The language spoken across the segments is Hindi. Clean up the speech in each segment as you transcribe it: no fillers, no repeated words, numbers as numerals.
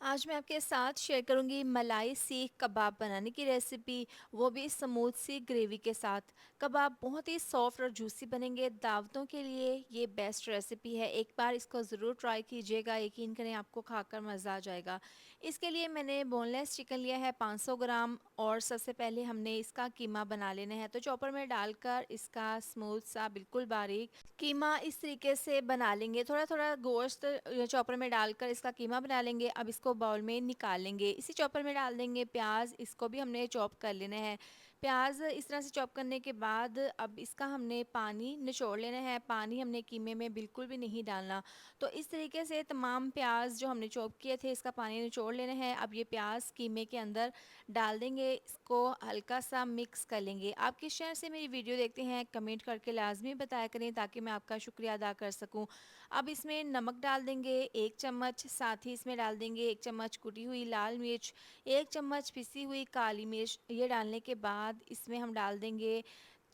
आज मैं आपके साथ शेयर करूंगी मलाई सीख कबाब बनाने की रेसिपी, वो भी स्मूथ सी ग्रेवी के साथ। कबाब बहुत ही सॉफ्ट और जूसी बनेंगे। दावतों के लिए ये बेस्ट रेसिपी है। एक बार इसको ज़रूर ट्राई कीजिएगा, यकीन करें आपको खाकर मज़ा आ जाएगा। इसके लिए मैंने बोनलेस चिकन लिया है 500 ग्राम, और सबसे पहले हमने इसका कीमा बना लेना है। तो चॉपर में डालकर इसका स्मूथ सा बिल्कुल बारीक कीमा इस तरीके से बना लेंगे। थोड़ा थोड़ा गोश्त चॉपर में डालकर इसका कीमा बना लेंगे। अब इसको बाउल में निकाल लेंगे। इसी चॉपर में डाल देंगे प्याज, इसको भी हमने चॉप कर लेना है। प्याज इस तरह से चॉप करने के बाद अब इसका हमने पानी निचोड़ लेना है। पानी हमने कीमे में बिल्कुल भी नहीं डालना। तो इस तरीके से तमाम प्याज जो हमने चॉप किए थे, इसका पानी निचोड़ लेना है। अब ये प्याज कीमे के अंदर डाल देंगे, इसको हल्का सा मिक्स कर लेंगे। आप किस शहर से मेरी वीडियो देखते हैं कमेंट करके लाजमी बताया करें, ताकि मैं आपका शुक्रिया अदा कर सकूं। अब इसमें नमक डाल देंगे 1 चम्मच, साथ ही इसमें डाल देंगे 1 चम्मच कुटी हुई लाल मिर्च, 1 चम्मच पिसी हुई काली मिर्च। ये डालने के बाद इसमें हम डाल देंगे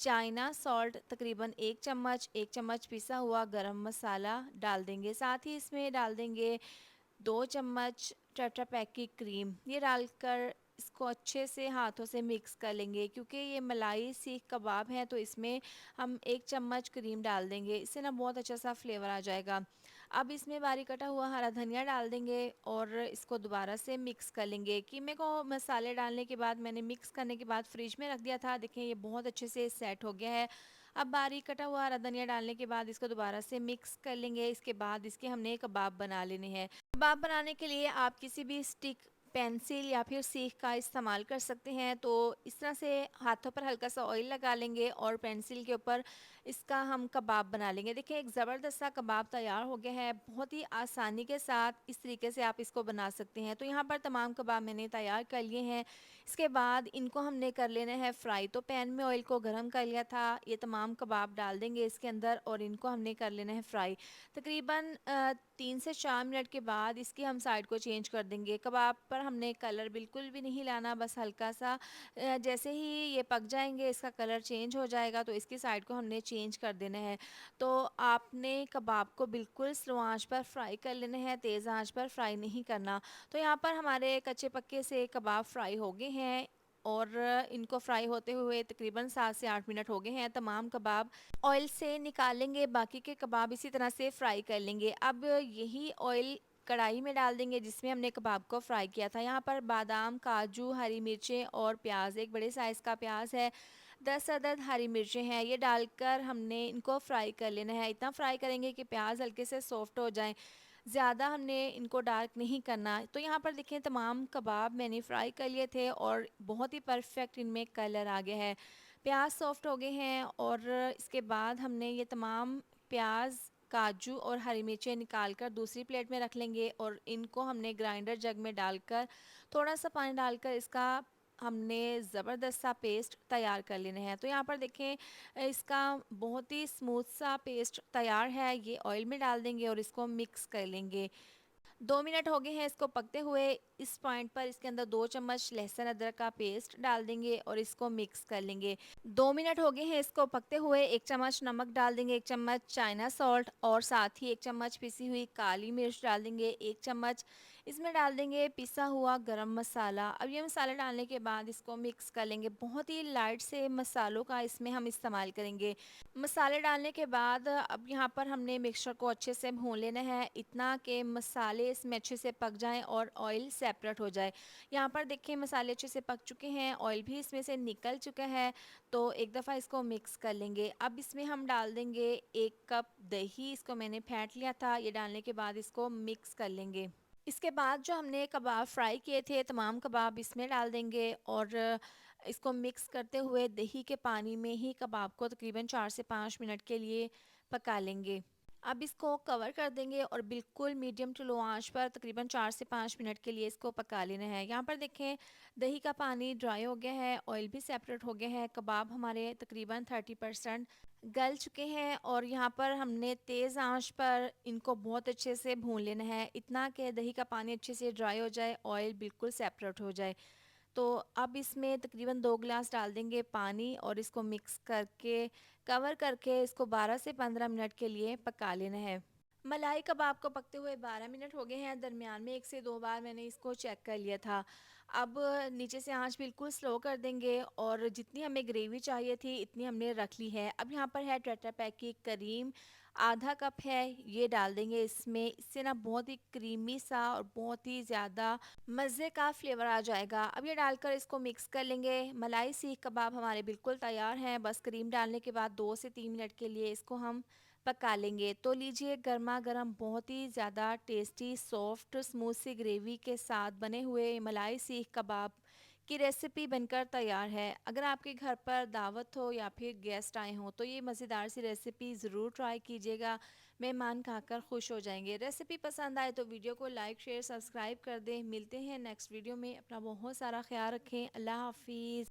चाइना सॉल्ट तकरीबन 1 चम्मच, 1 चम्मच पिसा हुआ गरम मसाला डाल देंगे। साथ ही इसमें डाल देंगे 2 चम्मच टेट्रा पैक की क्रीम। ये डालकर इसको अच्छे से हाथों से मिक्स कर लेंगे। क्योंकि ये मलाई सीख कबाब है तो इसमें हम 1 चम्मच क्रीम डाल देंगे, इससे ना बहुत अच्छा सा फ्लेवर आ जाएगा। अब इसमें बारीक कटा हुआ हरा धनिया डाल देंगे और इसको दोबारा से मिक्स कर लेंगे। कीमे को मसाले डालने के बाद मैंने मिक्स करने के बाद फ्रिज में रख दिया था। देखें ये बहुत अच्छे से सेट हो गया है। अब बारीक कटा हुआ हरा धनिया डालने के बाद इसको दोबारा से मिक्स कर लेंगे। इसके बाद इसके हमने कबाब बना लेने हैं। कबाब बनाने के लिए आप किसी भी स्टिक, पेंसिल या फिर सीख का इस्तेमाल कर सकते हैं। तो इस तरह से हाथों पर हल्का सा ऑयल लगा लेंगे और पेंसिल के ऊपर इसका हम कबाब बना लेंगे। देखिए एक ज़बरदस्त सा कबाब तैयार हो गया है। बहुत ही आसानी के साथ इस तरीके से आप इसको बना सकते हैं। तो यहाँ पर तमाम कबाब मैंने तैयार कर लिए हैं। इसके बाद इनको हमने कर लेना है फ्राई। तो पैन में ऑयल को गर्म कर लिया था, ये तमाम कबाब डाल देंगे इसके अंदर और इनको हमने कर लेना है फ्राई। तकरीबन 3 से 4 मिनट के बाद इसकी हम साइड को चेंज कर देंगे। कबाब पर हमने कलर बिल्कुल भी नहीं लाना, बस हल्का सा जैसे ही ये पक जाएंगे इसका कलर चेंज हो जाएगा तो इसकी साइड को हमने चेंज कर देना है। तो आपने कबाब को बिल्कुल स्लो आंच पर फ्राई कर लेना है, तेज़ आंच पर फ्राई नहीं करना। तो यहाँ पर हमारे कच्चे पक्के से कबाब फ्राई हो गए हैं और इनको फ्राई होते हुए तकरीबन 7 से 8 मिनट हो गए हैं। तमाम कबाब ऑयल से निकालेंगे, बाकी के कबाब इसी तरह से फ्राई कर लेंगे। अब यही ऑयल कढ़ाई में डाल देंगे जिसमें हमने कबाब को फ्राई किया था। यहाँ पर बादाम, काजू, हरी मिर्चें और प्याज, एक बड़े साइज़ का प्याज है, 10 अदद हरी मिर्चें हैं, ये डालकर हमने इनको फ्राई कर लेना है। इतना फ्राई करेंगे कि प्याज हल्के से सॉफ्ट हो जाएं, ज़्यादा हमने इनको डार्क नहीं करना। तो यहाँ पर देखें तमाम कबाब मैंने फ्राई कर लिए थे और बहुत ही परफेक्ट इनमें कलर आ गया है। प्याज सॉफ्ट हो गए हैं और इसके बाद हमने ये तमाम प्याज, काजू और हरी मिर्चें निकाल कर दूसरी प्लेट में रख लेंगे और इनको हमने ग्राइंडर जग में डालकर थोड़ा सा पानी डालकर इसका हमने ज़बरदस्त सा पेस्ट तैयार कर लेना है। तो यहाँ पर देखें इसका बहुत ही स्मूथ सा पेस्ट तैयार है। ये ऑयल में डाल देंगे और इसको मिक्स कर लेंगे। 2 मिनट हो गए हैं इसको पकते हुए। इस पॉइंट पर इसके अंदर 2 चम्मच लहसुन अदरक का पेस्ट डाल देंगे और इसको मिक्स कर लेंगे। 2 मिनट हो गए हैं इसको पकते हुए। 1 चम्मच नमक डाल देंगे, 1 चम्मच चाइना सॉल्ट और साथ ही 1 चम्मच पिसी हुई काली मिर्च डाल देंगे, 1 चम्मच इसमें डाल देंगे पिसा हुआ गरम मसाला। अब ये मसाला डालने के बाद इसको मिक्स कर लेंगे। बहुत ही लाइट से मसालों का इसमें हम इस्तेमाल करेंगे। मसाले डालने के बाद अब यहाँ पर हमने मिक्सचर को अच्छे से भून लेना है, इतना कि मसाले इसमें अच्छे से पक जाएं और ऑयल सेपरेट हो जाए। यहाँ पर देखें मसाले अच्छे से पक चुके हैं, ऑयल भी इसमें से निकल चुका है। तो एक दफ़ा इसको मिक्स कर लेंगे। अब इसमें हम डाल देंगे 1 कप दही, इसको मैंने फेंट लिया था। ये डालने के बाद इसको मिक्स कर लेंगे। इसके बाद जो हमने कबाब फ्राई किए थे तमाम कबाब इसमें डाल देंगे और इसको मिक्स करते हुए दही के पानी में ही कबाब को तकरीबन 4 से 5 मिनट के लिए पका लेंगे। अब इसको कवर कर देंगे और बिल्कुल मीडियम टू लो आंच पर तकरीबन 4 से 5 मिनट के लिए इसको पका लेना है। यहाँ पर देखें दही का पानी ड्राई हो गया है, ऑयल भी सेपरेट हो गया है, कबाब हमारे तकरीबन 30% गल चुके हैं और यहाँ पर हमने तेज़ आंच पर इनको बहुत अच्छे से भून लेना है, इतना कि दही का पानी अच्छे से ड्राई हो जाए, ऑयल बिल्कुल सेपरेट हो जाए। तो अब इसमें तकरीबन 2 गिलास डाल देंगे पानी और इसको मिक्स करके कवर करके इसको 12 से 15 मिनट के लिए पका लेना है। मलाई कबाब को पकते हुए 12 मिनट हो गए हैं। दरमियान में 1 से 2 बार मैंने इसको चेक कर लिया था। अब नीचे से आँच बिल्कुल स्लो कर देंगे और जितनी हमें ग्रेवी चाहिए थी इतनी हमने रख ली है। अब यहाँ पर है टेट्रा पैक की करीम, आधा कप है, ये डाल देंगे इसमें। इससे ना बहुत ही क्रीमी सा और बहुत ही ज़्यादा मज़े का फ्लेवर आ जाएगा। अब ये डालकर इसको मिक्स कर लेंगे। मलाई सीख कबाब हमारे बिल्कुल तैयार हैं। बस क्रीम डालने के बाद 2 से 3 मिनट के लिए इसको हम पका लेंगे। तो लीजिए, गर्मा गर्म बहुत ही ज़्यादा टेस्टी सॉफ्ट स्मूथ सी ग्रेवी के साथ बने हुए मलाई सीख कबाब की रेसिपी बनकर तैयार है। अगर आपके घर पर दावत हो या फिर गेस्ट आए हों तो ये मज़ेदार सी रेसिपी ज़रूर ट्राई कीजिएगा। मेहमान खाकर खुश हो जाएंगे। रेसिपी पसंद आए तो वीडियो को लाइक शेयर सब्सक्राइब कर दें। मिलते हैं नेक्स्ट वीडियो में। अपना बहुत सारा ख्याल रखें। अल्लाह हाफिज़।